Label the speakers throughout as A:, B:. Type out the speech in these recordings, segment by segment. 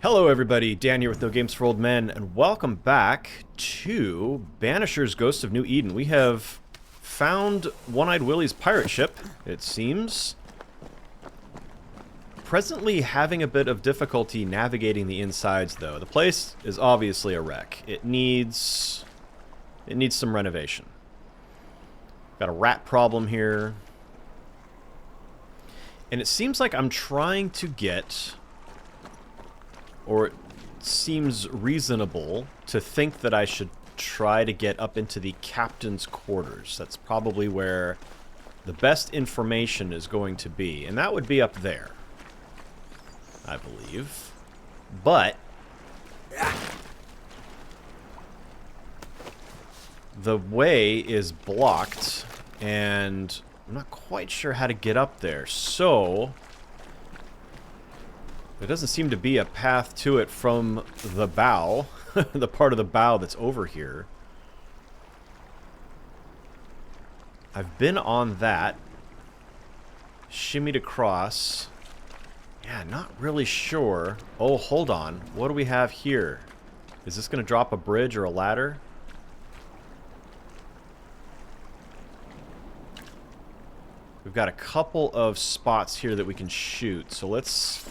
A: Hello everybody, Dan here with No Games for Old Men, and welcome back to Banishers Ghost of New Eden. We have found One-Eyed Willie's pirate ship, it seems. Presently having a bit of difficulty navigating the insides, though. The place is obviously a wreck. It needs some renovation. Got a rat problem here. And it seems like I'm trying to get... or it seems reasonable to think that I should try to get up into the captain's quarters. That's probably where the best information is going to be. And that would be up there, I believe. But the way is blocked, and I'm not quite sure how to get up there. So... there doesn't seem to be a path to it from the bow, the part of the bow that's over here. I've been on that. Shimmied across. Yeah, not really sure. Oh, hold on. What do we have here? Is this going to drop a bridge or a ladder? We've got a couple of spots here that we can shoot, so let's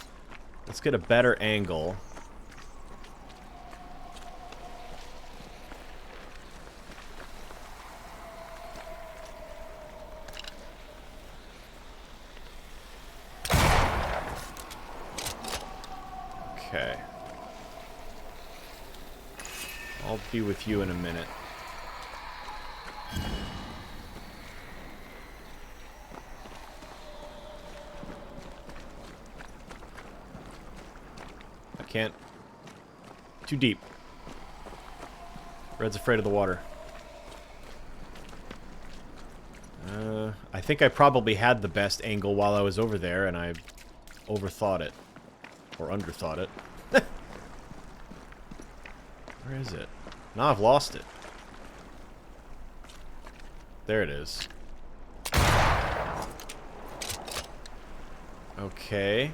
A: get a better angle. Okay. I'll be with you in a minute. Can't. Too deep. Red's afraid of the water. I think I probably had the best angle while I was over there, and I overthought it. Or underthought it. Where is it? Now I've lost it. There it is. Okay.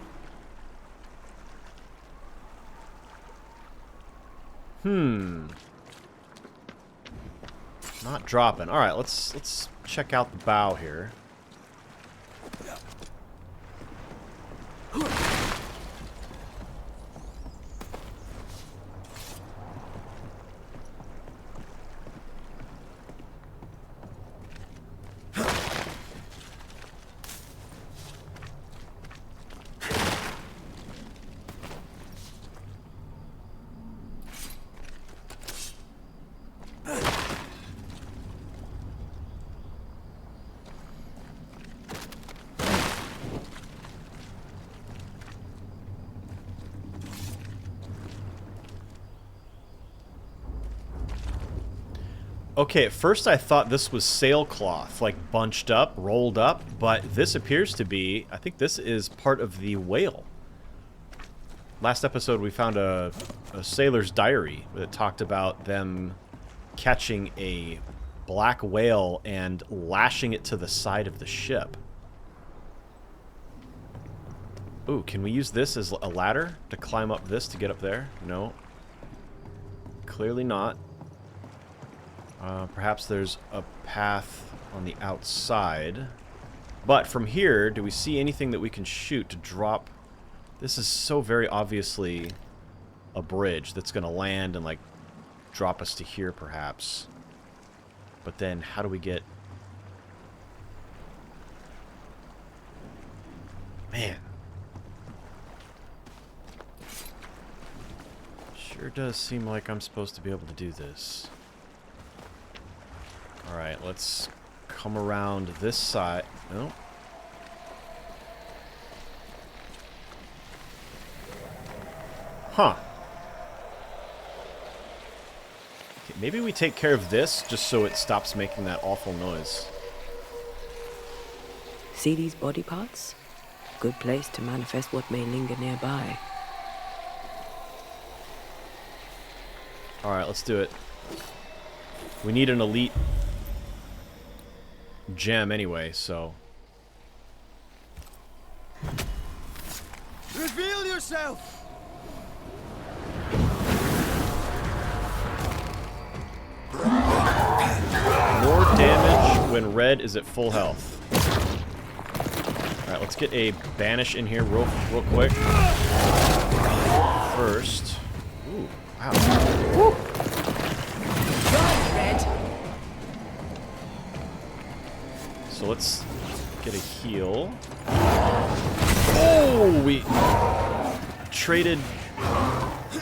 A: Not dropping. All right, let's check out the bow here. Okay, at first I thought this was sailcloth, like bunched up, rolled up, but this appears to be, I think this is part of the whale. Last episode we found a sailor's diary that talked about them catching a black whale and lashing it to the side of the ship. Ooh, can we use this as a ladder to climb up this to get up there? No. Clearly not. Perhaps there's a path on the outside. But from here, do we see anything that we can shoot to drop? This is so very obviously a bridge that's going to land and, like, drop us to here, perhaps. But then, how do we get... Man. Sure does seem like I'm supposed to be able to do this. Alright, let's come around this side. No. Huh. Okay, maybe we take care of this just so it stops making that awful noise.
B: See these body parts? Good place to manifest what may linger nearby.
A: Alright, let's do it. We need an elite gem anyway, so...
C: Reveal yourself!
A: when red is at full health. Alright, let's get a banish in here real quick. First. Ooh, wow. Woo.
B: Run, Red.
A: So let's get a heal. Oh, we traded.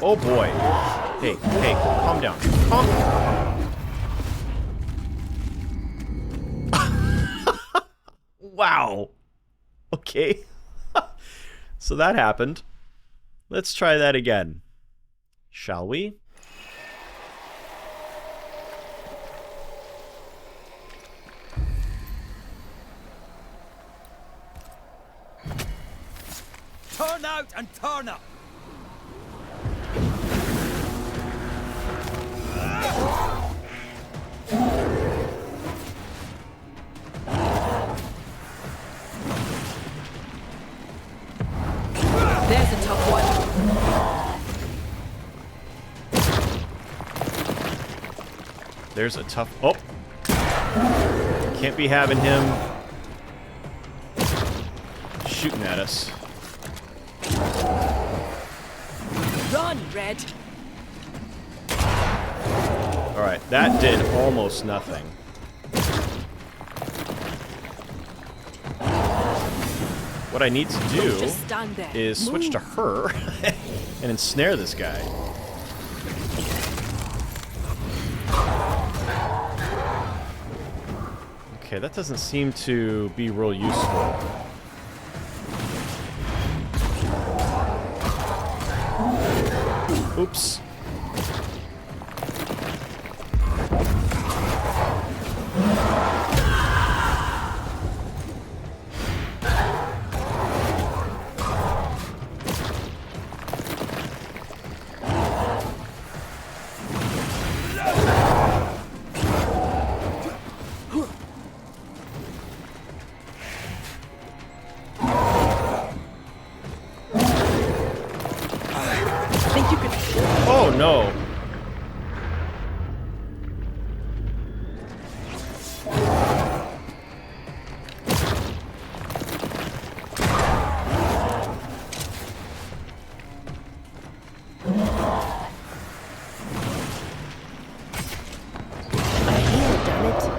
A: Oh boy. Hey, calm down. Calm down. Wow. Okay. So that happened. Let's try that again. Shall we?
C: Turn out and turn up!
B: There's a tough one.
A: There's a tough... Oh! Can't be having him shooting at us.
B: Run, Red.
A: Alright, that did almost nothing. What I need to do
B: Just stand there.
A: is switch to her and ensnare this guy. Okay, that doesn't seem to be real useful. Oops.
B: Think you could...
A: Oh no.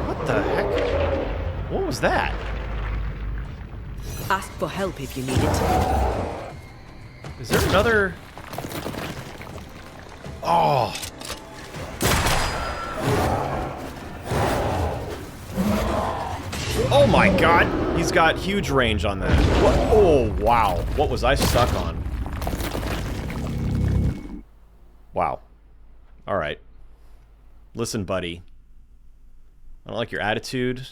A: What the heck? What was that?
B: Ask for help if you need it.
A: Is there another... Oh. Oh my god! He's got huge range on that. What? Oh, wow. What was I stuck on? Wow. Alright. Listen, buddy. I don't like your attitude.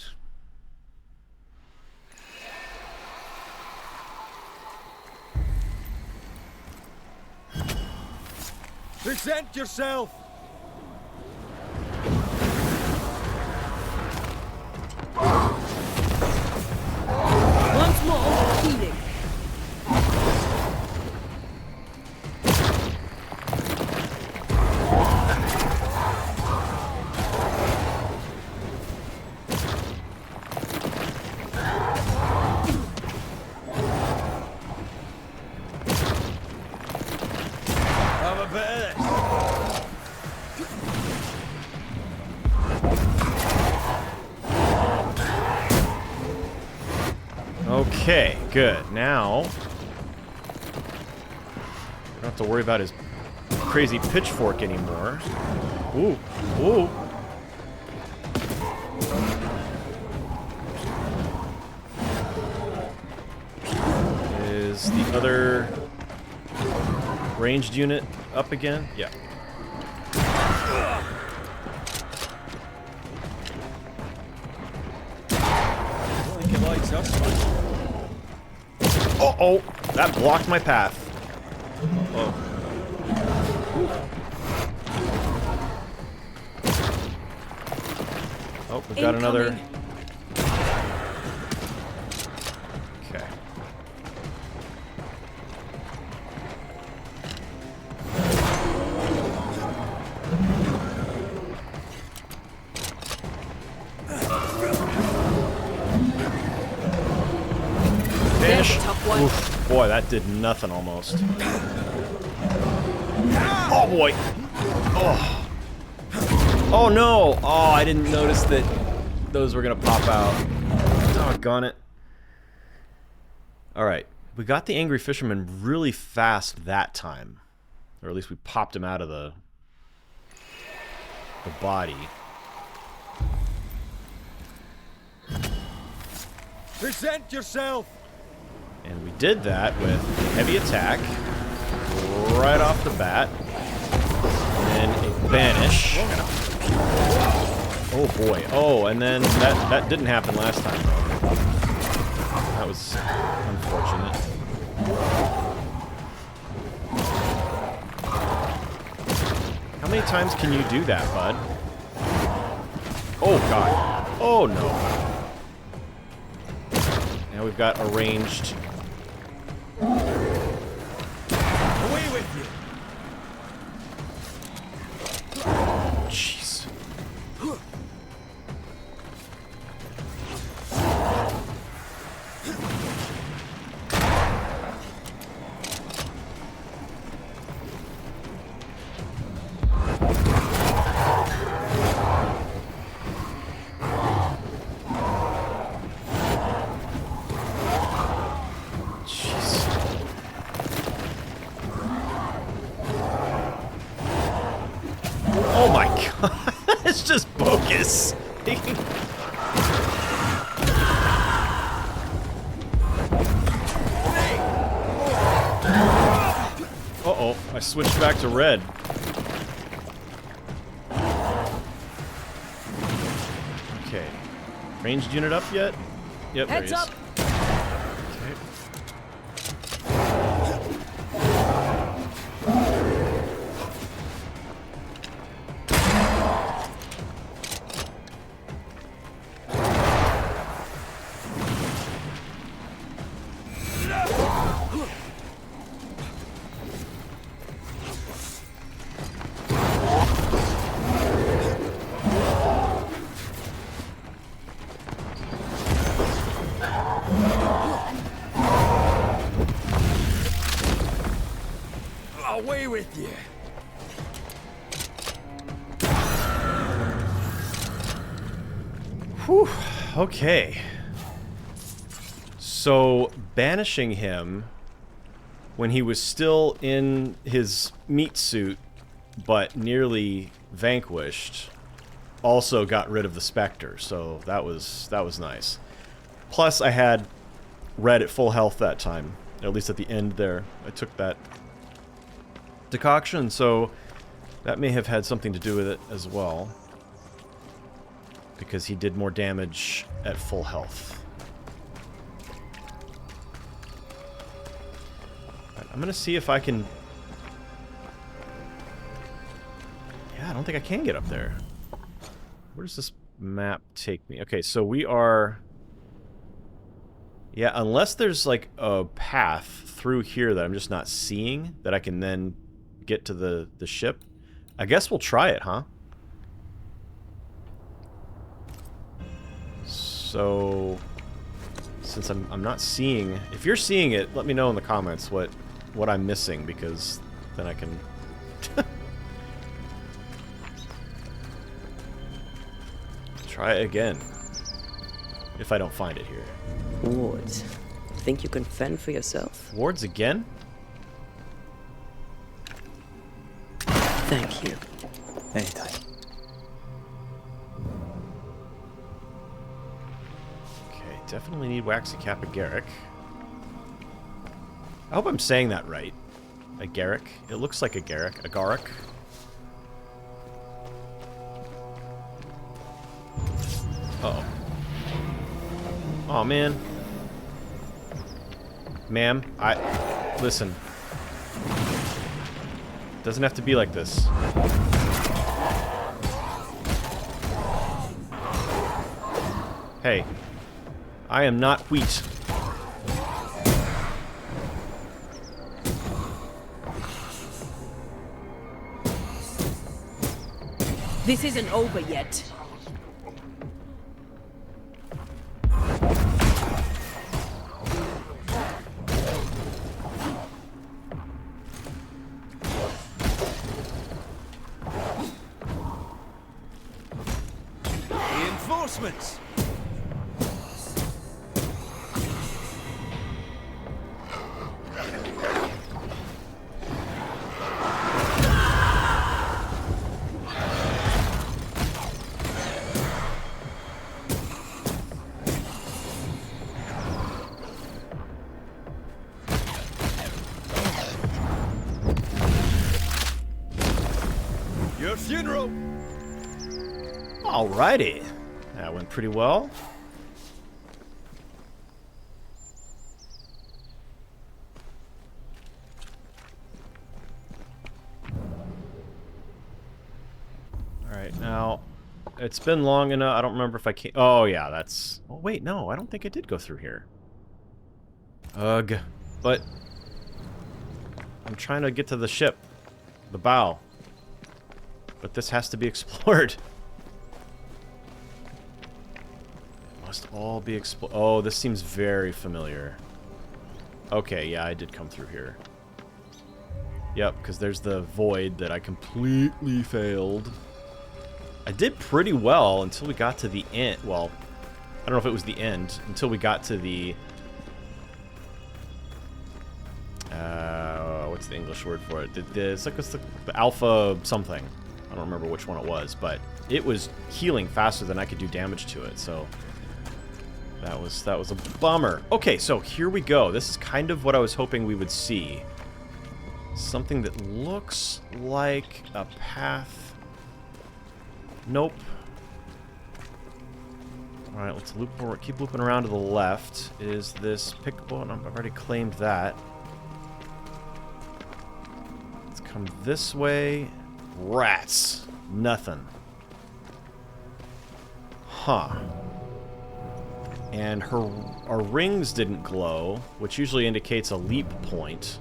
C: Present yourself!
B: Once more, healing.
C: Have a bit of this.
A: Okay, good. Now, we don't have to worry about his crazy pitchfork anymore. Ooh, ooh. Is the other ranged unit up again? Yeah.
C: I don't think it likes us much.
A: Uh-oh! That blocked my path. Oh. Oh, we've got another...
B: Incoming.
A: Okay. Boy, that did nothing almost. Oh boy! Oh. Oh no! Oh, I didn't notice that those were gonna pop out. Doggone it. Alright, we got the angry fisherman really fast that time. Or at least we popped him out of the body.
C: Present yourself!
A: And we did that with heavy attack right off the bat. And a banish. Oh boy. Oh, and then that didn't happen last time though. That was unfortunate. How many times can you do that, bud? Oh god. Oh no. Now we've got a ranged.
C: Away with you!
A: Jeez. Oh my god, it's just bogus. Uh-oh, I switched back to red. Okay. Ranged unit up yet? Yep,
B: Heads
A: there he is.
B: up!
A: Okay.
C: Away with you!
A: Whew. Okay. So, banishing him when he was still in his meat suit, but nearly vanquished, also got rid of the Spectre. So that was nice. Plus, I had Red at full health that time, at least at the end there. I took that decoction, so that may have had something to do with it as well, because he did more damage at full health. Right, I'm gonna see if I can... Yeah, I don't think I can get up there. Where does this map take me? Okay, so we are... Yeah, unless there's like a path through here that I'm just not seeing, that I can then get to the ship. I guess we'll try it, huh? So, since I'm not seeing... If you're seeing it, let me know in the comments what I'm missing, because then I can... try it again. If I don't find it here.
B: Wards. Think you can fend for yourself?
A: Wards again?
B: Thank you.
D: Anytime.
A: Okay, definitely need Waxy Cap Agaric. I hope I'm saying that right. Agaric. It looks like Agaric. Agaric. Uh-oh. Oh, man. Ma'am, listen. Doesn't have to be like this. Hey. I am not wheat.
B: This isn't over yet.
C: Reinforcements! Your funeral!
A: Alrighty. That went pretty well. Alright, now, it's been long enough. I don't remember if I came... Oh, yeah, that's... Oh, wait, no, I don't think I did go through here. Ugh. But... I'm trying to get to the ship. The bow. But this has to be explored. It must all be explored. Oh, this seems very familiar. Okay, yeah, I did come through here. Yep, because there's the void that I completely failed. I did pretty well until we got to the end. Well, I don't know if it was the end. Until we got to the... what's the English word for it? It's like the alpha something. I don't remember which one it was, but it was healing faster than I could do damage to it, so that was a bummer. Okay, so here we go. This is kind of what I was hoping we would see. Something that looks like a path. Nope. All right, let's keep looping around to the left. Is this pick? Oh, no, I've already claimed that. Let's come this way. Rats. Nothing. Huh. And our rings didn't glow, which usually indicates a leap point.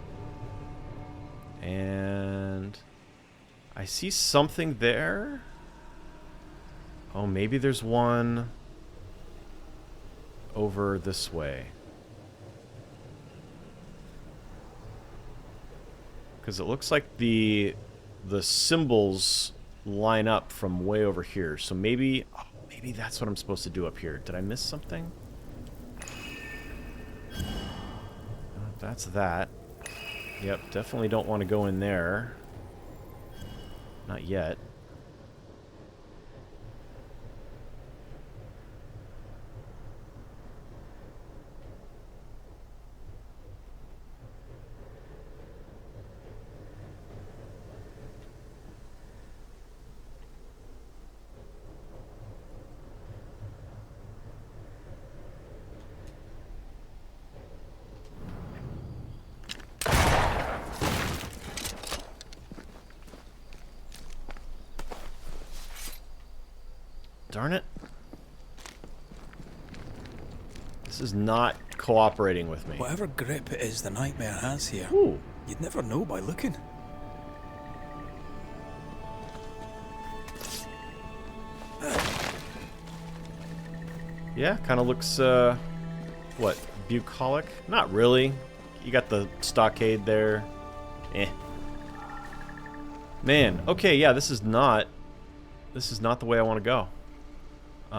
A: And I see something there. Oh, maybe there's one over this way. Because it looks like the symbols line up from way over here. So maybe, oh, maybe that's what I'm supposed to do up here. Did I miss something? That's that. Yep, definitely don't want to go in there. Not yet. Darn it. This is not cooperating with me.
D: Whatever grip it is the nightmare has here,
A: Ooh.
D: you'd never know by looking.
A: Yeah, kind of looks, what, bucolic? Not really. You got the stockade there. Eh. Man, okay, yeah, this is not the way I want to go. I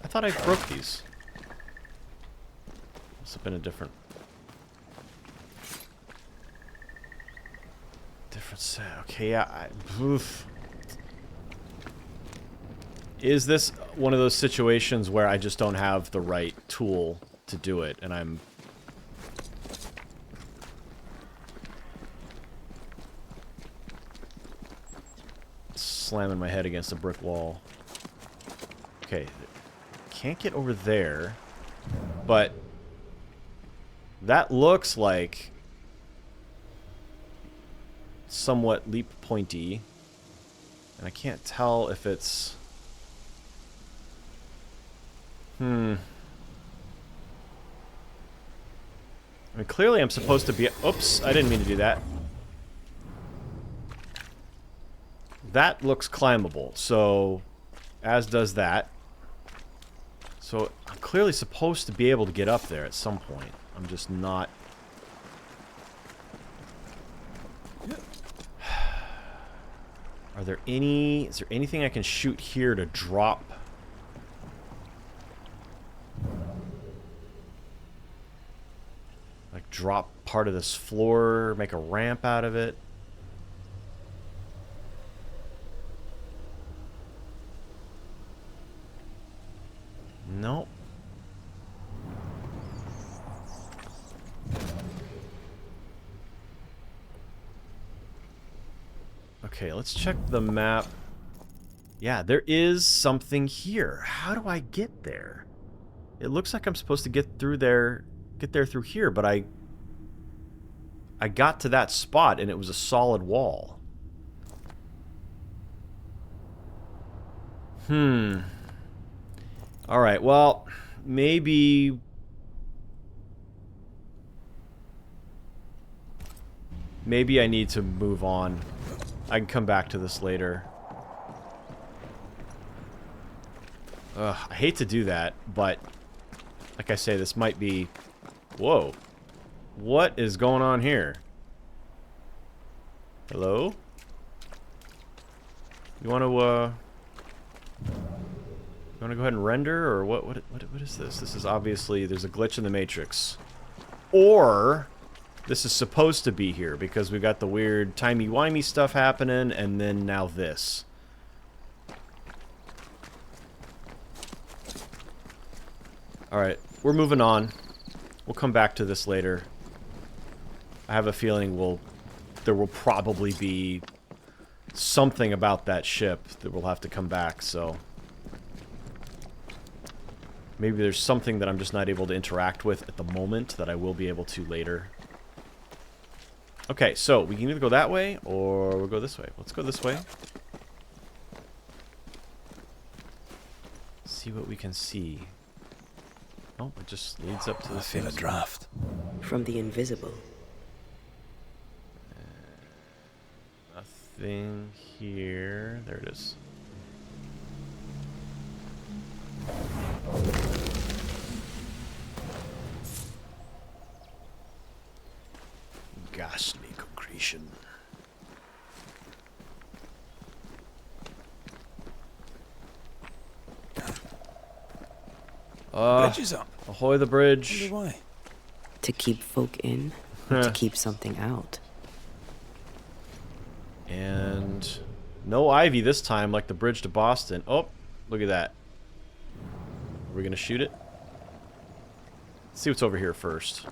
A: thought I broke these. Must have been a different set. Okay, yeah. Oof. Is this one of those situations where I just don't have the right tool to do it, and I'm slamming my head against a brick wall? Okay, can't get over there, but that looks like somewhat leap pointy, and I can't tell if it's I mean, clearly I'm supposed to be... Oops, I didn't mean to do that. That looks climbable, so... As does that. So, I'm clearly supposed to be able to get up there at some point. I'm just not... Are there any... Is there anything I can shoot here to drop? Like drop part of this floor, make a ramp out of it? Nope. Okay, let's check the map. Yeah, there is something here. How do I get there? It looks like I'm supposed to get through there, through here, but I got to that spot and it was a solid wall. Alright, well, maybe... Maybe I need to move on. I can come back to this later. Ugh, I hate to do that, but... Like I say, this might be... Whoa. What is going on here? Hello? You want to, You want to go ahead and render, or what is this? This is obviously... There's a glitch in the Matrix. Or... This is supposed to be here, because we got the weird timey-wimey stuff happening, and then now this. Alright, we're moving on. We'll come back to this later. I have a feeling there will probably be something about that ship that we'll have to come back, so... Maybe there's something that I'm just not able to interact with at the moment that I will be able to later. Okay, so we can either go that way or we'll go this way. Let's go this way. See what we can see. Oh, it just leads up to the
D: feel a draft.
B: From the invisible.
A: Nothing here. There it is. Ghastly concretion.
D: Bridge is up.
A: Ahoy the bridge.
D: Why?
B: To keep folk in, or to keep something out.
A: And no ivy this time, like the bridge to Boston. Oh, look at that. Are we gonna shoot it? Let's see what's over here first.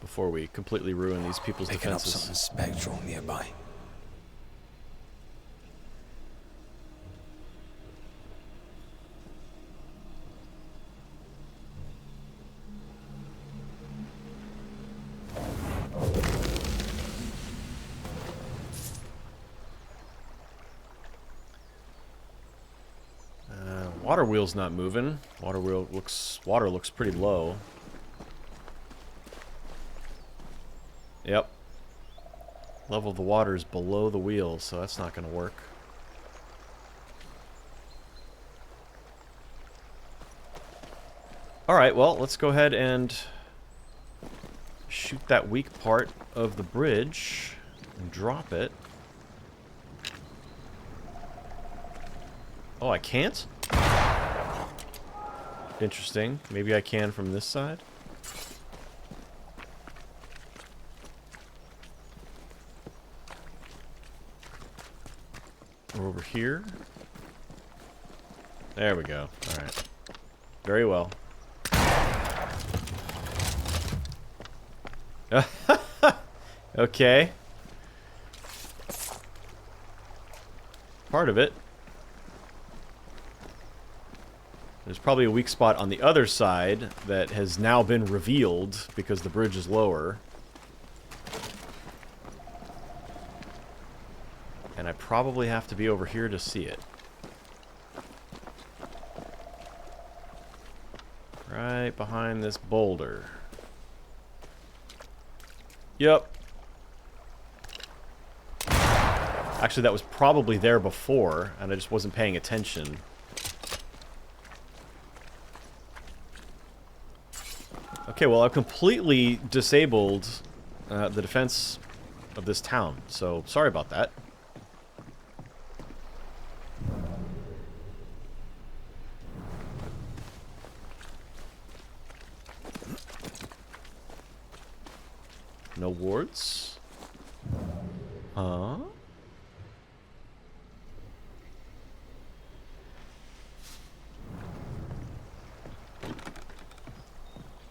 A: Before we completely ruin these people's
D: Picking up
A: defenses.
D: something spectral nearby.
A: Water wheel's not moving. Water looks pretty low. Yep. Level of the water is below the wheel, so that's not going to work. Alright, well, let's go ahead and shoot that weak part of the bridge and drop it. Oh, I can't? Interesting. Maybe I can from this side. Or over here. There we go. Alright. Very well. Okay. Part of it. There's probably a weak spot on the other side that has now been revealed because the bridge is lower. And I probably have to be over here to see it. Right behind this boulder. Yep. Actually, that was probably there before, and I just wasn't paying attention. Okay, well, I've completely disabled the defense of this town. So, sorry about that. No wards? Huh?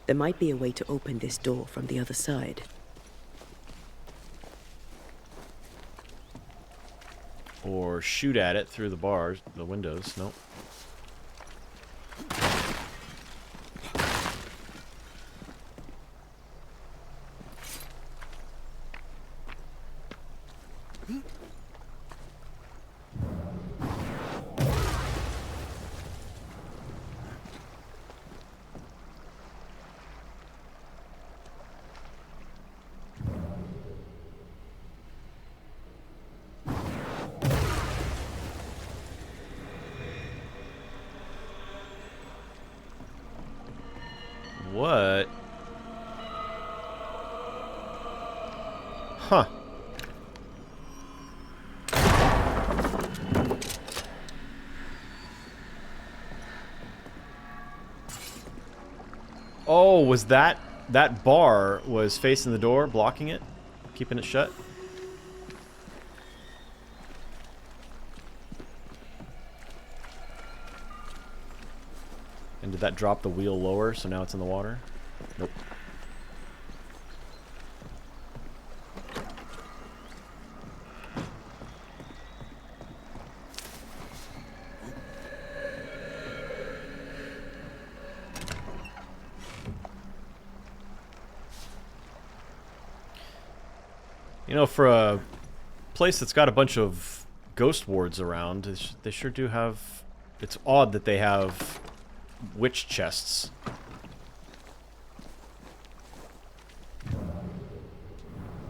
B: There might be a way to open this door from the other side.
A: Or shoot at it through the bars, the windows. Nope. What? Huh. Oh, was that bar was facing the door, blocking it, keeping it shut? And did that drop the wheel lower, so now it's in the water? Nope. You know, for a place that's got a bunch of ghost wards around, they sure do have... It's odd that they have witch chests.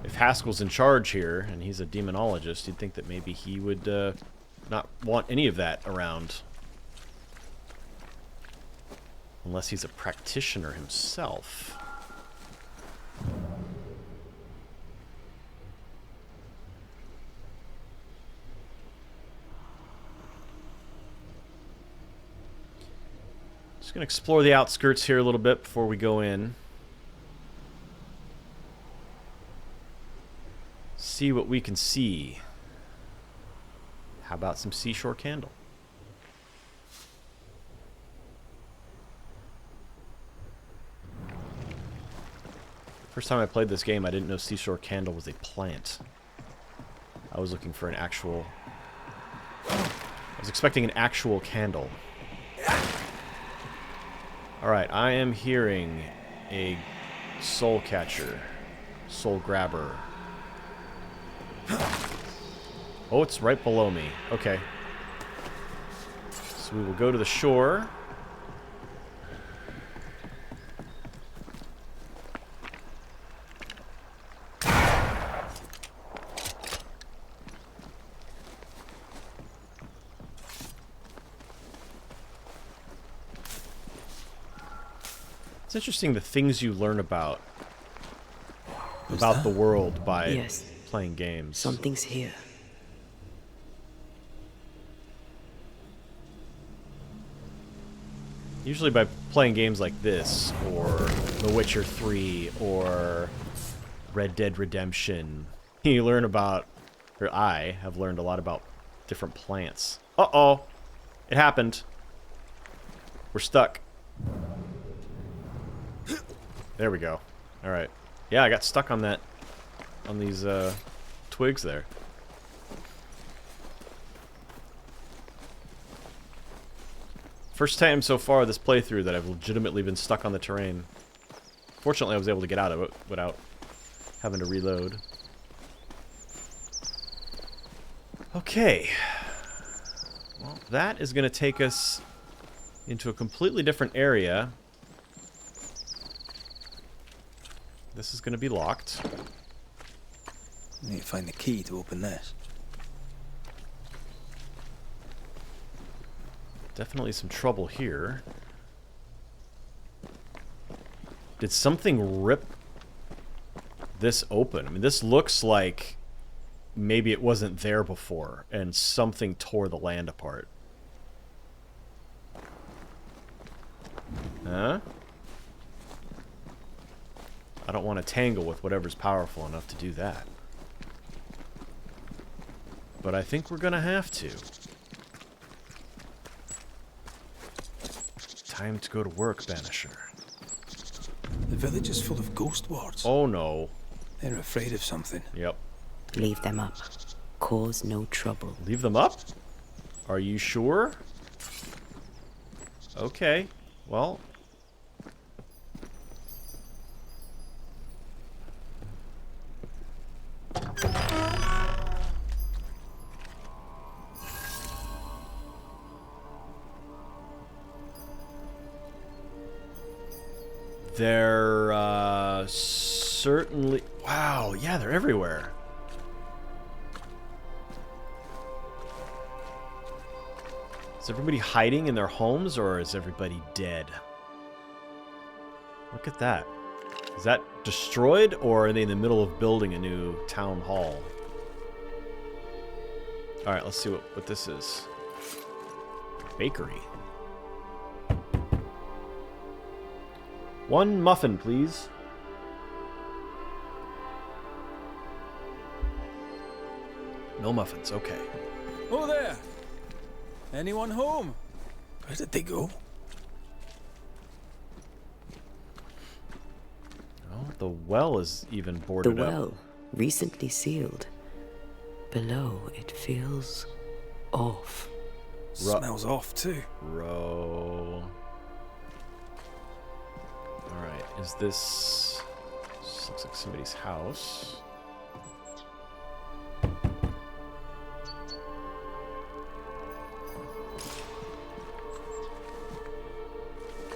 A: If Haskell's in charge here, and he's a demonologist, you'd think that maybe he would not want any of that around. Unless he's a practitioner himself. Just gonna explore the outskirts here a little bit before we go in. See what we can see. How about some seashore candle? First time I played this game, I didn't know seashore candle was a plant. I was looking for an actual... I was expecting an actual candle. Alright, I am hearing a soul catcher. Soul grabber. Oh, it's right below me. Okay. So we will go to the shore. It's interesting the things you learn about the world by playing games.
B: Something's here.
A: Usually by playing games like this, or The Witcher 3, or Red Dead Redemption, you learn about, or I have learned a lot about different plants. Uh-oh! It happened. We're stuck. There we go. Alright. Yeah, I got stuck on that, on these, twigs there. First time so far this playthrough that I've legitimately been stuck on the terrain. Fortunately, I was able to get out of it without having to reload. Okay. Well, that is going to take us into a completely different area. This is going to be locked.
D: I need to find the key to open this.
A: Definitely some trouble here. Did something rip this open? I mean, this looks like maybe it wasn't there before and something tore the land apart. Huh? I don't want to tangle with whatever's powerful enough to do that. But I think we're gonna have to. Time to go to work, Banisher.
D: The village is full of ghost wards.
A: Oh no.
D: They're afraid of something.
A: Yep.
B: Leave them up. Cause no trouble.
A: Leave them up? Are you sure? Okay. Well. They're, certainly... Wow, yeah, they're everywhere. Is everybody hiding in their homes, or is everybody dead? Look at that. Is that destroyed, or are they in the middle of building a new town hall? Alright, let's see what this is. Bakery. One muffin, please. No muffins, okay.
C: Oh there! Anyone home?
D: Where did they go?
A: Oh, the well is even boarded
B: The
A: up.
B: well, recently sealed. Below, it feels off.
D: Smells off too.
A: Row. Alright, is this... This looks like somebody's house.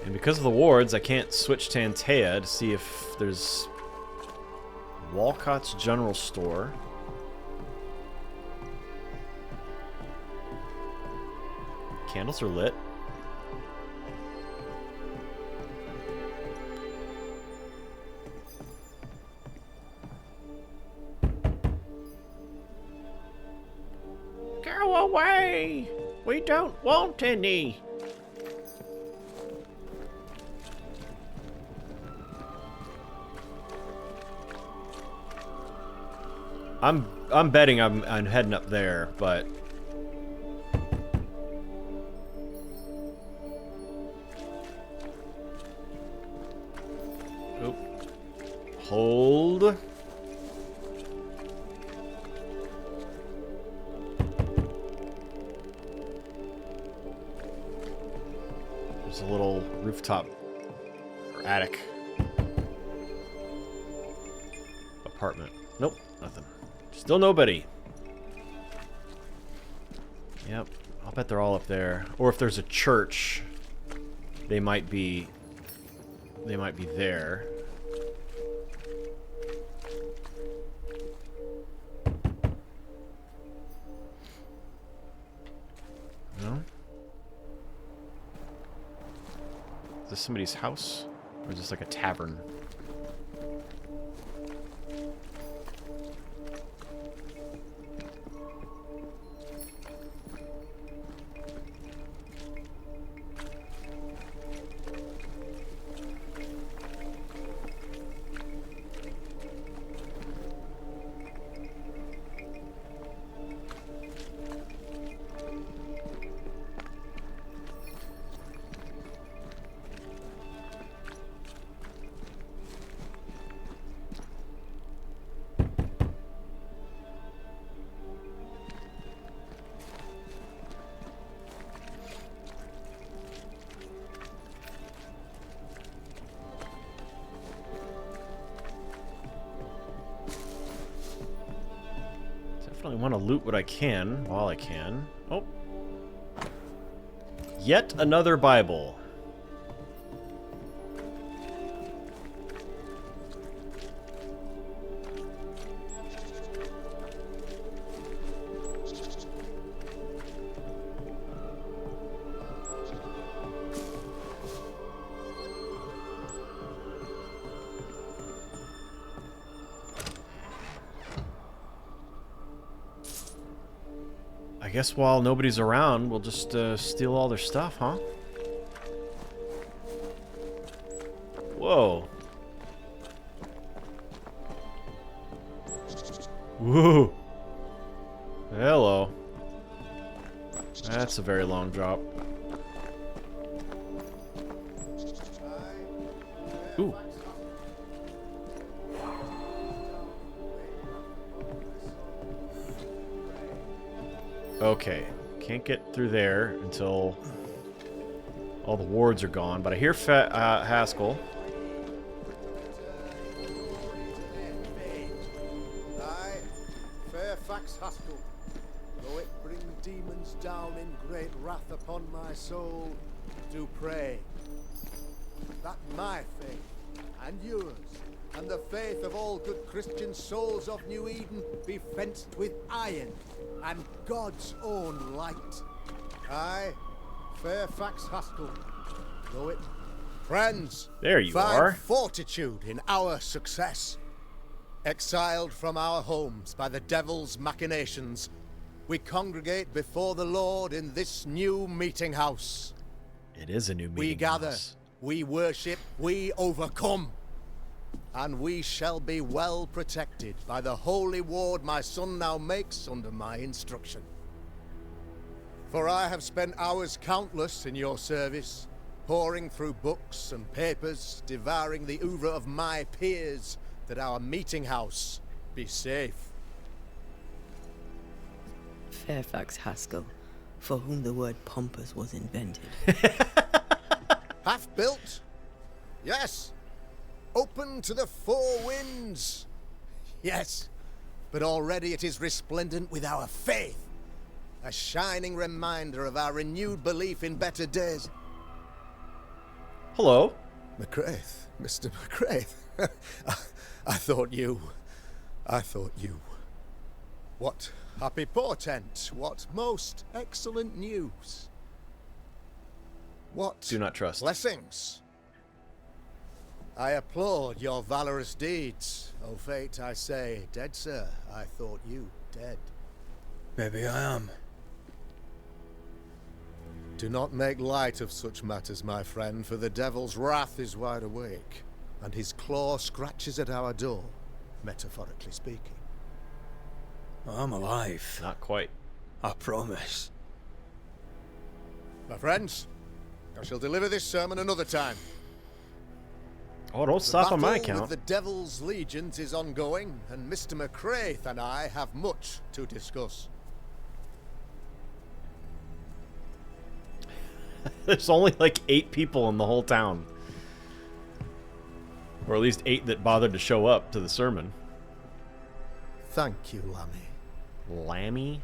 A: And because of the wards, I can't switch to Antea to see if there's... Walcott's General Store. Candles are lit. Go away! We don't want any! I'm betting I'm heading up there, but... Oop. Hold. There's a little rooftop or attic apartment. Nope, nothing. Still nobody. Yep, I'll bet they're all up there. Or if there's a church, they might be there. No? Is this somebody's house? Or is this like a tavern? Definitely want to loot what I can while I can. Oh. Yet another Bible. guess while nobody's around, we'll just steal all their stuff, huh? Whoa. Woo. Hello. That's a very long drop. Ooh. Okay. Can't get through there until all the wards are gone, but I hear Haskell.
E: I, Fairefax Haskell, though it bring demons down in great wrath upon my soul, do pray that my faith and yours and the faith of all good Christian souls of New Eden be fenced with iron and God's own light. I, Fairefax Haskell, though it... Friends,
A: There you
E: find
A: are.
E: fortitude in our success. Exiled from our homes by the devil's machinations, we congregate before the Lord in this new meeting house.
A: It is a new meeting
E: We gather,
A: house.
E: we worship, we overcome. And we shall be well protected by the holy ward my son now makes under my instruction. For I have spent hours countless in your service, poring through books and papers, devouring the oeuvre of my peers, that our meeting house be safe.
B: Fairefax Haskell, for whom the word pompous was invented.
E: Half built? Yes. Open to the four winds? Yes. But already it is resplendent with our faith. A shining reminder of our renewed belief in better days.
A: Hello.
E: McCraith, Mr. McCraith. I thought you. What happy portent, what most excellent news. What
A: Do not trust.
E: blessings. I applaud your valorous deeds. O fate, I say, dead sir, I thought you dead.
D: Maybe I am.
E: Do not make light of such matters, my friend, for the devil's wrath is wide awake, and his claw scratches at our door, metaphorically speaking.
D: I'm alive.
A: Not quite.
D: I promise.
E: My friends, I shall deliver this sermon another time.
A: Oh, don't stop on my
E: Battle
A: account.
E: with the devil's legions is ongoing, and Mr. McCraith and I have much to discuss.
A: There's only like 8 people in the whole town. Or at least 8 that bothered to show up to the sermon.
E: Thank you, Lammy.
A: Lammy?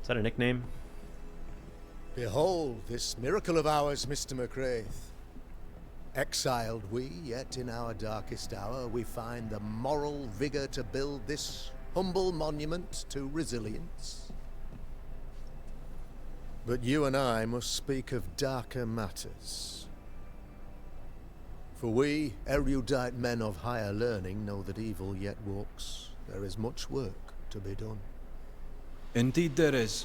A: Is that a nickname?
E: Behold this miracle of ours, Mr. McCraith. Exiled we, yet in our darkest hour we find the moral vigor to build this humble monument to resilience. But you and I must speak of darker matters. For we, erudite men of higher learning, know that evil yet walks. There is much work to be done.
D: Indeed there is.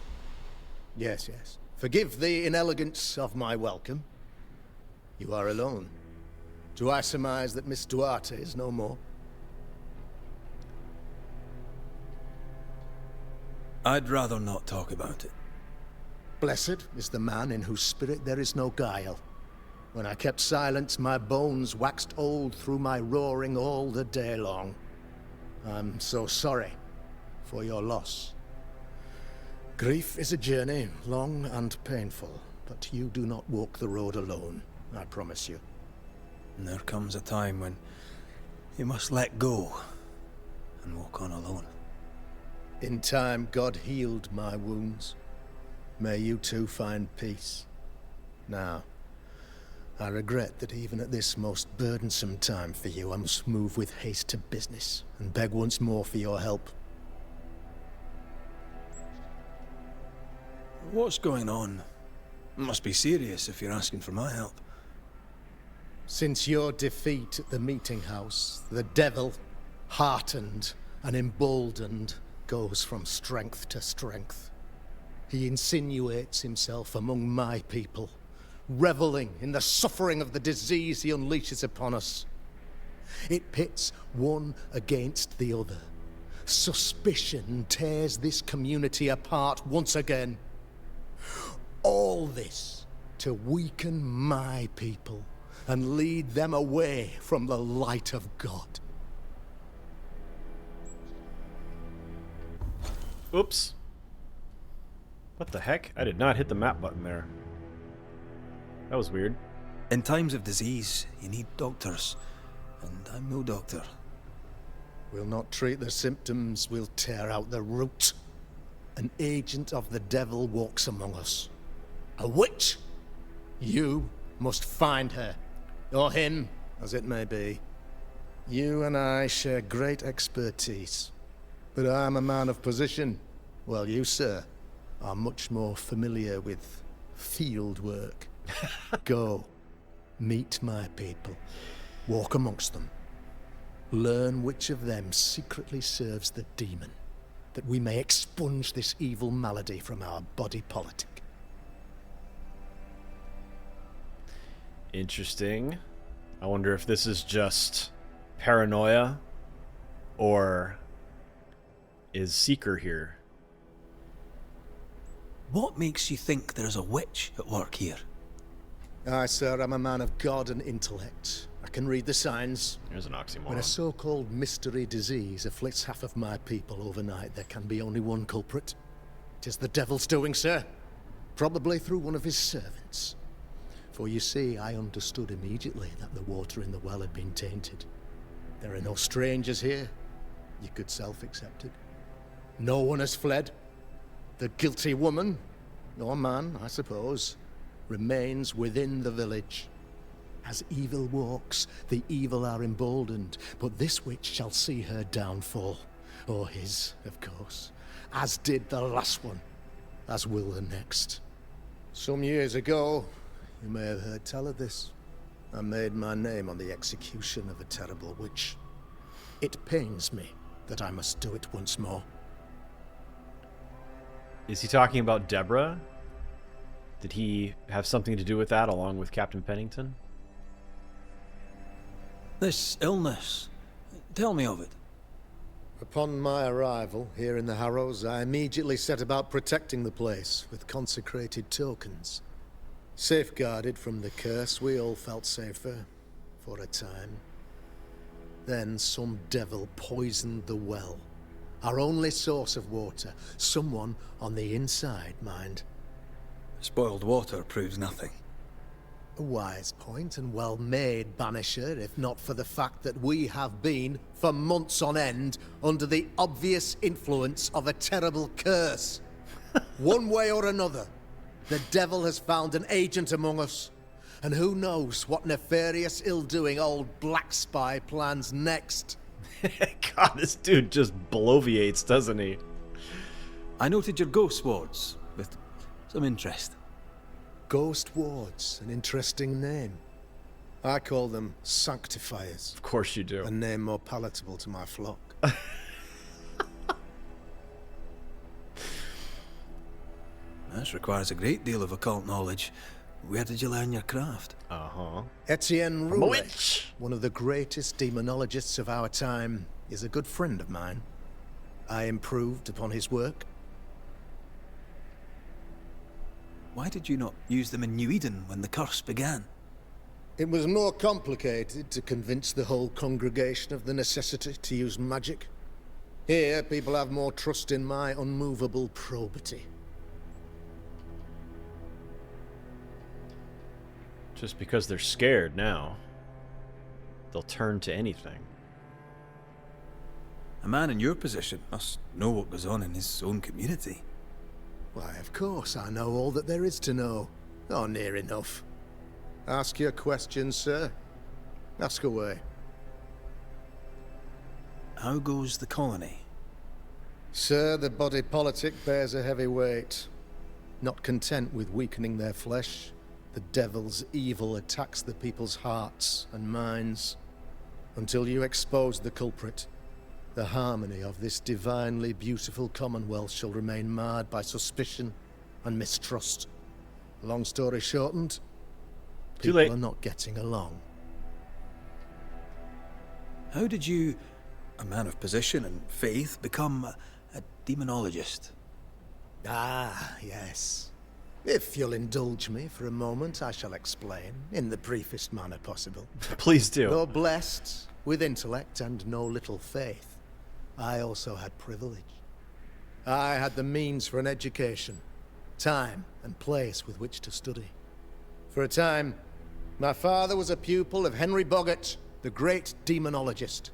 E: Yes, yes. Forgive the inelegance of my welcome. You are alone. Do I surmise that Miss Duarte is no more?
D: I'd rather not talk about it.
E: Blessed is the man in whose spirit there is no guile. When I kept silence, my bones waxed old through my roaring all the day long. I'm so sorry for your loss. Grief is a journey, long and painful, but you do not walk the road alone, I promise you.
D: And there comes a time when you must let go and walk on alone.
E: In time, God healed my wounds. May you too find peace. Now, I regret that even at this most burdensome time for you, I must move with haste to business and beg once more for your help.
D: What's going on? It must be serious if you're asking for my help.
E: Since your defeat at the meeting house, the devil, heartened and emboldened, goes from strength to strength. He insinuates himself among my people, reveling in the suffering of the disease he unleashes upon us. It pits one against the other. Suspicion tears this community apart once again. All this to weaken my people and lead them away from the light of God.
A: Oops. What the heck? I did not hit the map button there. That was weird.
D: In times of disease, you need doctors. And I'm no doctor.
E: We'll not treat the symptoms, we'll tear out the root. An agent of the devil walks among us. A witch! You must find her. Or him, as it may be. You and I share great expertise. But I'm a man of position, while you, sir, are much more familiar with field work. Go, meet my people, walk amongst them. Learn which of them secretly serves the demon, that we may expunge this evil malady from our body politic.
A: Interesting. I wonder if this is just paranoia, or is Seeker here?
D: What makes you think there's a witch at work here?
E: Aye, sir, I'm a man of God and intellect. I can read the signs.
A: There's an oxymoron.
E: When a so-called mystery disease afflicts half of my people overnight, there can be only one culprit. It is the devil's doing, sir. Probably through one of his servants. For you see, I understood immediately that the water in the well had been tainted. There are no strangers here. You could self-accept it. No one has fled. The guilty woman, or man, I suppose, remains within the village. As evil walks, the evil are emboldened, but this witch shall see her downfall. Or his, of course. As did the last one. As will the next. Some years ago, you may have heard tell of this. I made my name on the execution of a terrible witch. It pains me that I must do it once more.
A: Is he talking about Deborah? Did he have something to do with that, along with Captain Pennington?
D: This illness, tell me of it.
E: Upon my arrival here in the Harrows, I immediately set about protecting the place with consecrated tokens. Safeguarded from the curse, we all felt safer, for a time. Then some devil poisoned the well, our only source of water. Someone on the inside, mind.
D: Spoiled water proves nothing.
E: A wise point and well made, Banisher, if not for the fact that we have been, for months on end, under the obvious influence of a terrible curse. One way or another, the devil has found an agent among us. And who knows what nefarious ill-doing old Black Spy plans next.
A: God, this dude just bloviates, doesn't he?
D: I noted your ghost wards with some interest.
E: Ghost wards, an interesting name. I call them sanctifiers.
A: Of course you do.
E: A name more palatable to my flock.
D: This requires a great deal of occult knowledge. Where did you learn your craft?
E: Etienne
A: I'm a
E: Roulet,
A: witch.
E: one of the greatest demonologists of our time, is a good friend of mine. I improved upon his work.
D: Why did you not use them in New Eden when the curse began?
E: It was more complicated to convince the whole congregation of the necessity to use magic. Here, people have more trust in my unmovable probity.
A: Just because they're scared now, they'll turn to anything.
D: A man in your position must know what goes on in his own community.
E: Why, of course, I know all that there is to know. Oh, near enough. Ask your questions, sir. Ask away.
D: How goes the colony?
E: Sir, the body politic bears a heavy weight. Not content with weakening their flesh, the devil's evil attacks the people's hearts and minds. Until you expose the culprit, The harmony of this divinely beautiful commonwealth shall remain marred by suspicion and mistrust. Long story shortened,
A: Too
E: people
A: late.
E: are not getting along.
D: How did you, a man of position and faith, become a demonologist?
E: Ah, yes. If you'll indulge me for a moment, I shall explain in the briefest manner possible.
A: Please do.
E: Though blessed with intellect and no little faith, I also had privilege. I had the means for an education, time and place with which to study. For a time, my father was a pupil of Henry Boggart, the great demonologist.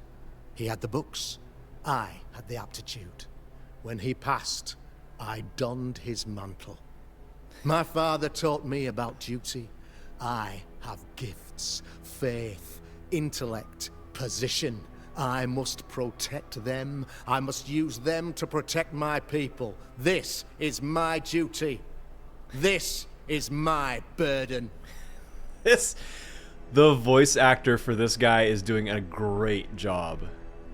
E: He had the books, I had the aptitude. When he passed, I donned his mantle. My father taught me about duty. I have gifts, faith, intellect, position. I must protect them. I must use them to protect my people. This is my duty. This is my burden.
A: The voice actor for this guy is doing a great job.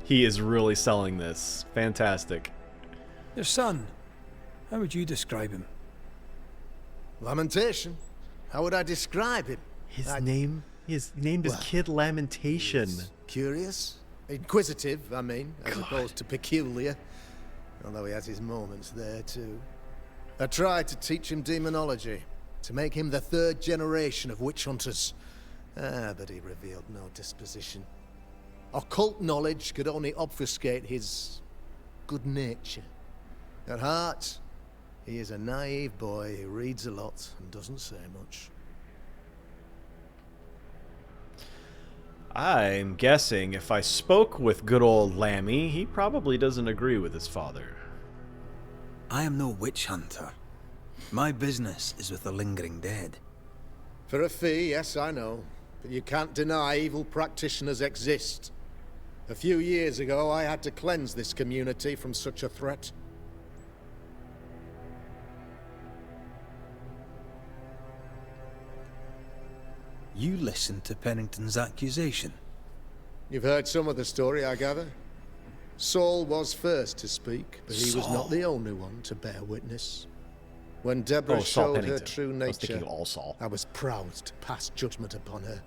A: He is really selling this. Fantastic.
D: Your son, how would you describe him?
E: Lamentation? How would I describe him?
A: His name is Kid Lamentation.
E: He's curious, inquisitive, I mean, as opposed to peculiar. Although he has his moments there too. I tried to teach him demonology, to make him the third generation of witch hunters. But he revealed no disposition. Occult knowledge could only obfuscate his good nature. At heart, he is a naive boy who reads a lot and doesn't say much.
A: I'm guessing if I spoke with good old Lammy, he probably doesn't agree with his father.
D: I am no witch hunter. My business is with the lingering dead.
E: For a fee, yes, I know. But you can't deny evil practitioners exist. A few years ago, I had to cleanse this community from such a threat.
D: You listened to Pennington's accusation.
E: You've heard some of the story, I gather. Saul was first to speak, but he was not the only one to bear witness. When Deborah
A: Saul
E: showed her
A: Pennington.
E: true
A: I was thinking
E: nature,
A: of all Saul.
E: I was proud to pass judgment upon her.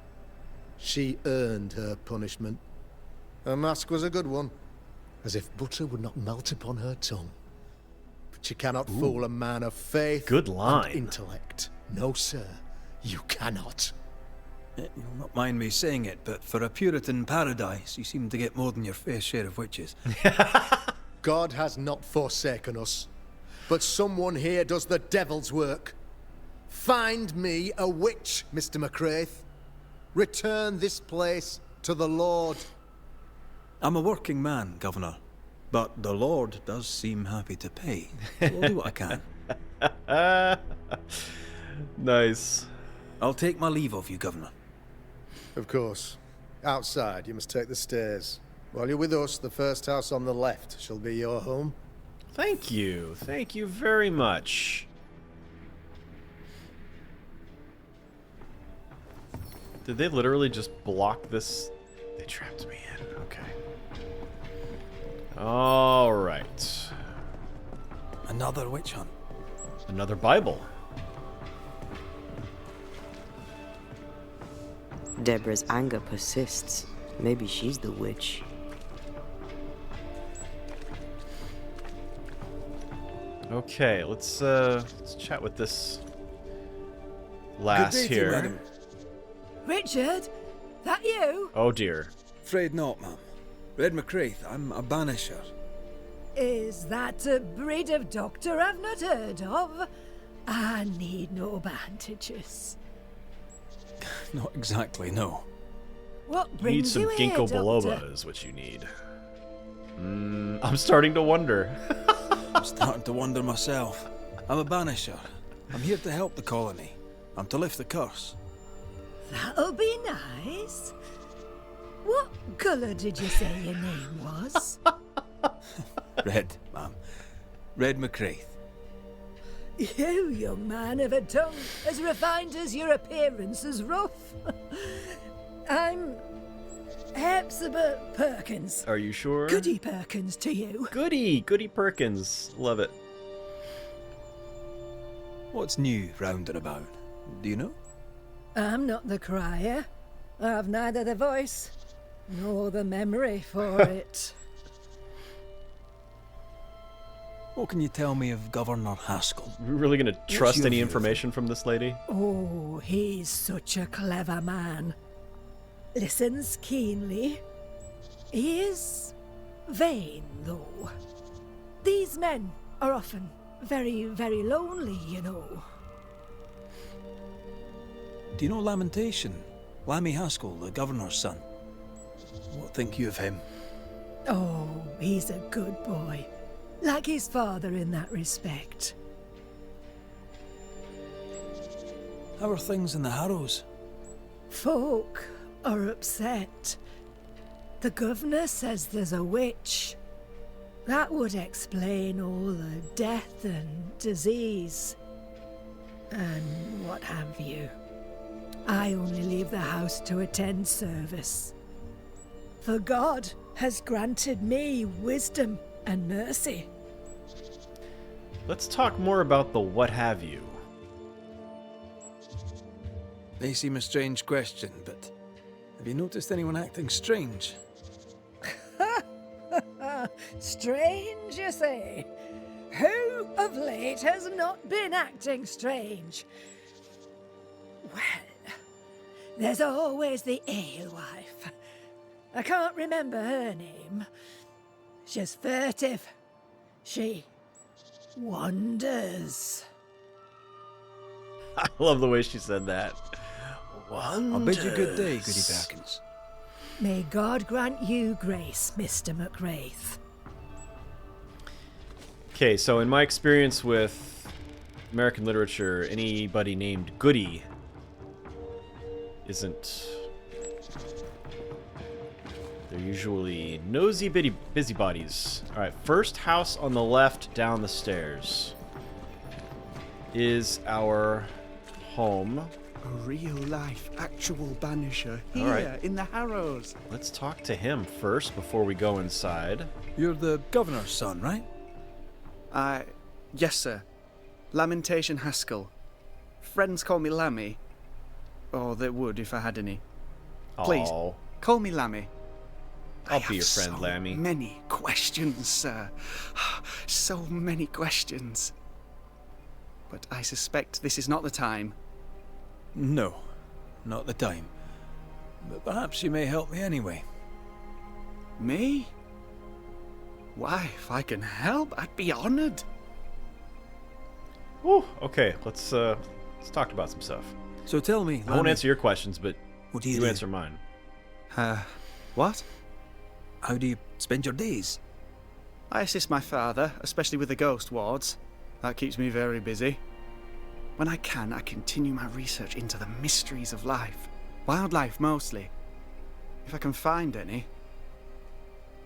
E: She earned her punishment. Her mask was a good one, as if butter would not melt upon her tongue. But you cannot fool a man of faith
A: Good line.
E: and intellect. No, sir, you cannot.
D: You'll not mind me saying it, but for a Puritan paradise, you seem to get more than your fair share of witches.
E: God has not forsaken us, but someone here does the devil's work. Find me a witch, Mr. McCraith. Return this place to the Lord.
D: I'm a working man, Governor, but the Lord does seem happy to pay. So I'll do what I can.
A: Nice.
D: I'll take my leave of you, Governor.
E: Of course. Outside, you must take the stairs. While you're with us, the first house on the left shall be your home.
A: Thank you. Thank you very much. Did they literally just block this? They trapped me in. Okay. All right.
D: Another witch hunt.
A: Another Bible.
B: Deborah's anger persists. Maybe she's the witch.
A: Okay, let's chat with this
D: Good
A: lass
D: day to you,
A: here.
D: madam.
F: Richard, that you?
A: Oh dear.
D: Afraid not, ma'am. Red McCraith, I'm a banisher.
F: Is that a breed of doctor I've not heard of? I need no bandages.
D: Not exactly, no.
F: What
A: You need
F: brings
A: some
F: you here,
A: ginkgo biloba
F: doctor?
A: is what you need. I'm starting to wonder.
D: I'm starting to wonder myself. I'm a banisher. I'm here to help the colony. I'm to lift the curse.
F: That'll be nice. What colour did you say your name was?
D: Red, ma'am. Red McCraith.
F: You, young man, have a tongue as refined as your appearance is rough. I'm Hepzibah Perkins.
A: Are you sure?
F: Goody Perkins to you.
A: Goody Perkins. Love it.
D: What's new round and about? Do you know?
F: I'm not the crier. I've neither the voice nor the memory for it.
D: What can you tell me of Governor Haskell?
A: We're really gonna trust
D: your
A: any
D: view of
A: information from this lady?
F: Oh, he's such a clever man. Listens keenly. He is vain, though. These men are often very, very lonely, you know.
D: Do you know Lamentation? Lammy Haskell, the governor's son. What think you of him?
F: Oh, he's a good boy. Like his father in that respect.
D: How are things in the Harrows?
F: Folk are upset. The governor says there's a witch. That would explain all the death and disease. And what have you. I only leave the house to attend service. For God has granted me wisdom and mercy.
A: Let's talk more about the what have you.
D: May seem a strange question, but have you noticed anyone acting strange?
F: Strange, you say? Who of late has not been acting strange? Well, there's always the alewife. I can't remember her name. She's furtive. She wanders.
A: I love the way she said that.
D: I'll bid you good day, Goody Perkins.
F: May God grant you grace, Mr. McWraith.
A: Okay, so in my experience with American literature, anybody named Goody isn't... They're usually nosy busybodies. Alright, first house on the left down the stairs is our home.
G: A real-life, actual banisher here
A: All right.
G: in the Harrows.
A: Let's talk to him first before we go inside.
D: You're the governor's son, right?
G: Yes, sir. Lamentation Haskell. Friends call me Lammy. Or they would if I had any. Please,
A: Aw,
G: call me Lammy.
A: I'll be your friend,
G: so
A: Lammy.
G: Many questions, sir. So many questions. But I suspect this is not the time.
D: No, not the time. But perhaps you may help me anyway.
G: Me? Why, if I can help, I'd be honored.
A: Whew, okay, let's talk about some stuff.
D: So tell me,
A: I won't
D: Lammy,
A: answer your questions, but
D: what do you
A: you
D: do?
A: answer mine.
G: What?
D: How do you spend your days?
G: I assist my father, especially with the ghost wards. That keeps me very busy. When I can, I continue my research into the mysteries of life. Wildlife, mostly. If I can find any.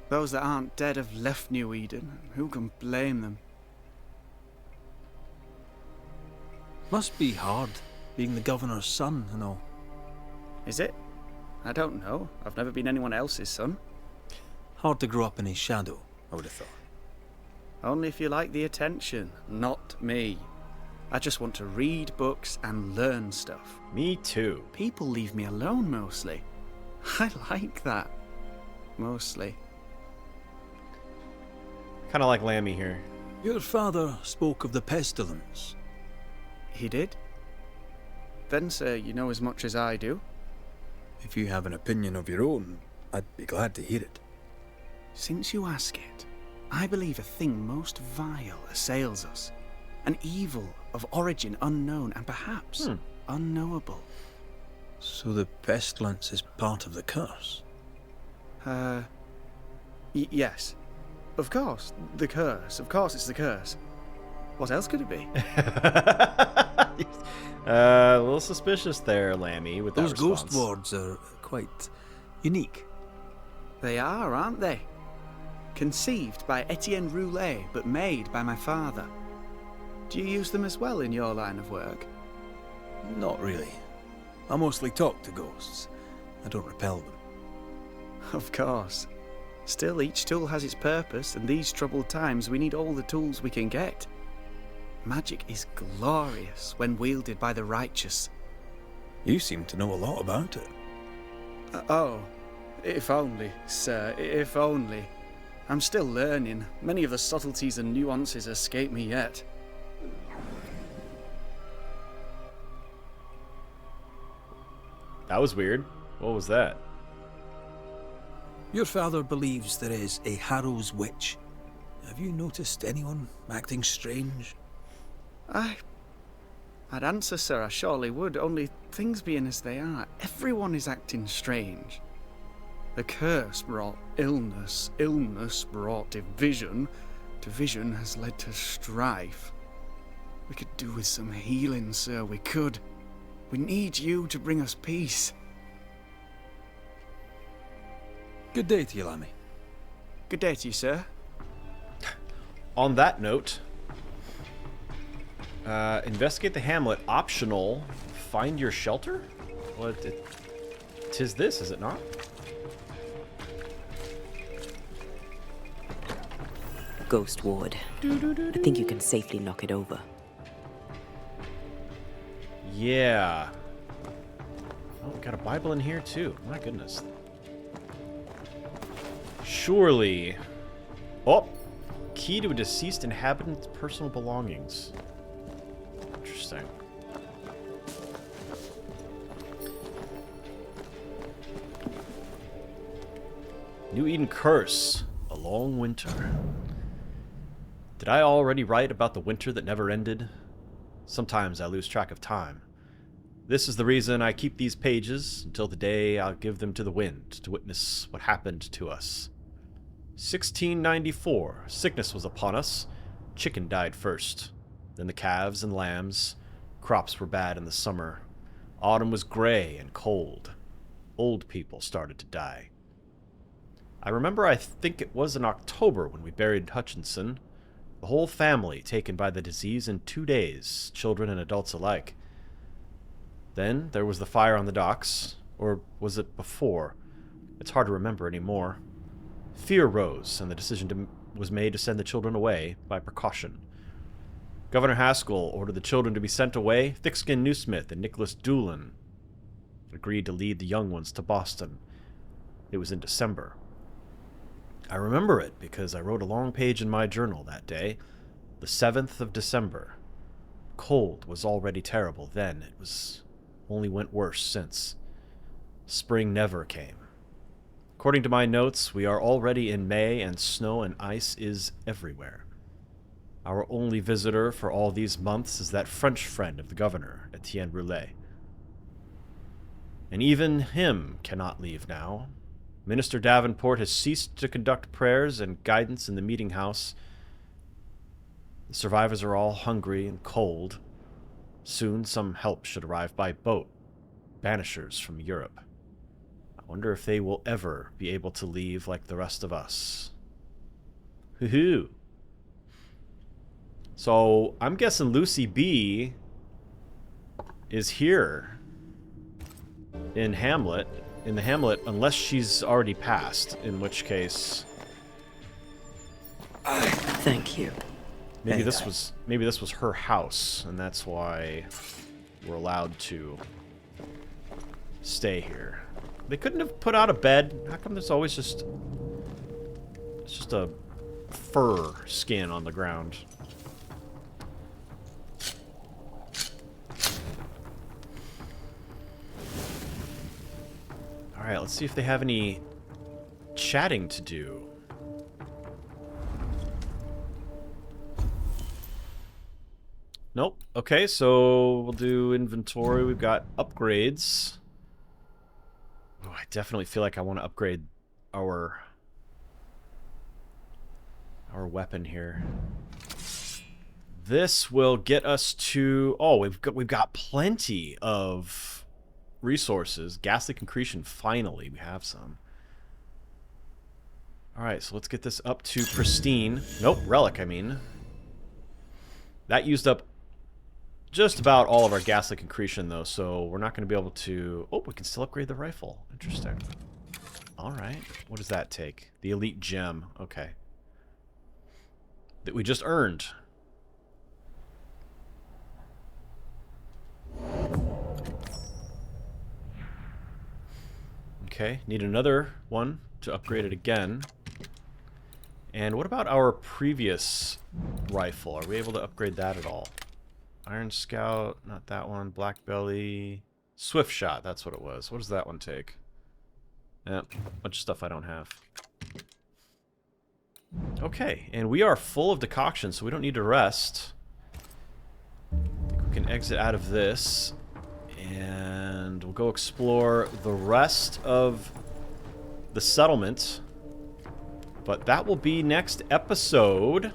G: Those that aren't dead have left New Eden. Who can blame them?
D: Must be hard, being the governor's son and all.
G: Is it? I don't know. I've never been anyone else's son.
D: Hard to grow up in his shadow, I would have thought.
G: Only if you like the attention, not me. I just want to read books and learn stuff.
A: Me too.
G: People leave me alone mostly. I like that. Mostly.
A: Kind of like Lammy here.
D: Your father spoke of the pestilence.
G: He did? Then, sir, you know as much as I do.
D: If you have an opinion of your own, I'd be glad to hear it.
G: Since you ask it, I believe a thing most vile assails us. An evil of origin unknown and perhaps unknowable.
D: So the pestilence is part of the curse?
G: Yes. Of course, the curse. Of course it's the curse. What else could it be?
A: A little suspicious there, Lammy, with that
D: Those
A: response.
D: ghost wards are quite unique.
G: They are, aren't they? Conceived by Etienne Roulet, but made by my father. Do you use them as well in your line of work?
D: Not really. I mostly talk to ghosts. I don't repel them.
G: Of course. Still, each tool has its purpose, and these troubled times we need all the tools we can get. Magic is glorious when wielded by the righteous.
D: You seem to know a lot about it.
G: Oh, if only, sir, if only. I'm still learning. Many of the subtleties and nuances escape me yet.
A: That was weird. What was that?
D: Your father believes there is a Harrows witch. Have you noticed anyone acting strange?
G: I'd answer, sir, I surely would, only things being as they are, everyone is acting strange. The curse brought illness, illness brought division, division has led to strife. We could do with some healing, sir, we could. We need you to bring us peace.
D: Good day to you, Lammy.
G: Good day to you, sir.
A: On that note, investigate the hamlet. Optional. Find your shelter? What? Tis this, is it not?
B: Ghost ward. I think you can safely knock it over.
A: Yeah. Oh, we got a Bible in here too. My goodness. Surely. Oh! Key to a deceased inhabitant's personal belongings. Interesting. New Eden Curse. A long winter. Did I already write about the winter that never ended? Sometimes I lose track of time. This is the reason I keep these pages until the day I'll give them to the wind to witness what happened to us. 1694. Sickness was upon us. Chicken died first. Then the calves and lambs. Crops were bad in the summer. Autumn was gray and cold. Old people started to die. I remember I think it was in October when we buried Hutchinson. The whole family taken by the disease in 2 days, children and adults alike. Then there was the fire on the docks, or was it before? It's hard to remember anymore. Fear rose, and the decision was made to send the children away by precaution. Governor Haskell ordered the children to be sent away. Thickskin Newsmith and Nicholas Doolin agreed to lead the young ones to Boston. It was in December. I remember it because I wrote a long page in my journal that day, the 7th of December. Cold was already terrible then. It was only went worse since. Spring never came. According to my notes, we are already in May and snow and ice is everywhere. Our only visitor for all these months is that French friend of the governor, Etienne Roulet. And even him cannot leave now. Minister Davenport has ceased to conduct prayers and guidance in the meeting house. The survivors are all hungry and cold. Soon some help should arrive by boat. Banishers from Europe. I wonder if they will ever be able to leave like the rest of us. Hoo-hoo. So, I'm guessing Lucy B is here in Hamlet. In the Hamlet, unless she's already passed, in which case
B: Thank you.
A: maybe this was her house, and that's why we're allowed to stay here. They couldn't have put out a bed. How come there's always just a fur skin on the ground? Alright, let's see if they have any chatting to do. Nope. Okay, so we'll do inventory. We've got upgrades. Oh, I definitely feel like I want to upgrade our weapon here. This will get us to... Oh, we've got plenty of resources. Ghastly concretion, finally we have some. Alright, so let's get this up to pristine. Nope, relic, I mean. That used up just about all of our ghastly concretion, though, so we're not going to be able to... Oh, we can still upgrade the rifle. Interesting. Alright. What does that take? The elite gem. Okay. That we just earned. Okay. Need another one to upgrade it again. And what about our previous rifle? Are we able to upgrade that at all? Iron Scout, not that one. Black Belly. Swift Shot, that's what it was. What does that one take? Bunch of stuff I don't have. Okay, and we are full of decoction, so we don't need to rest. I think we can exit out of this. And we'll go explore the rest of the settlement. But that will be next episode.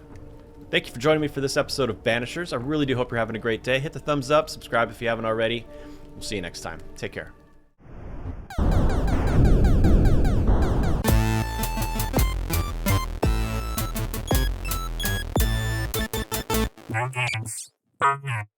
A: Thank you for joining me for this episode of Banishers. I really do hope you're having a great day. Hit the thumbs up, subscribe if you haven't already. We'll see you next time. Take care.
H: No games.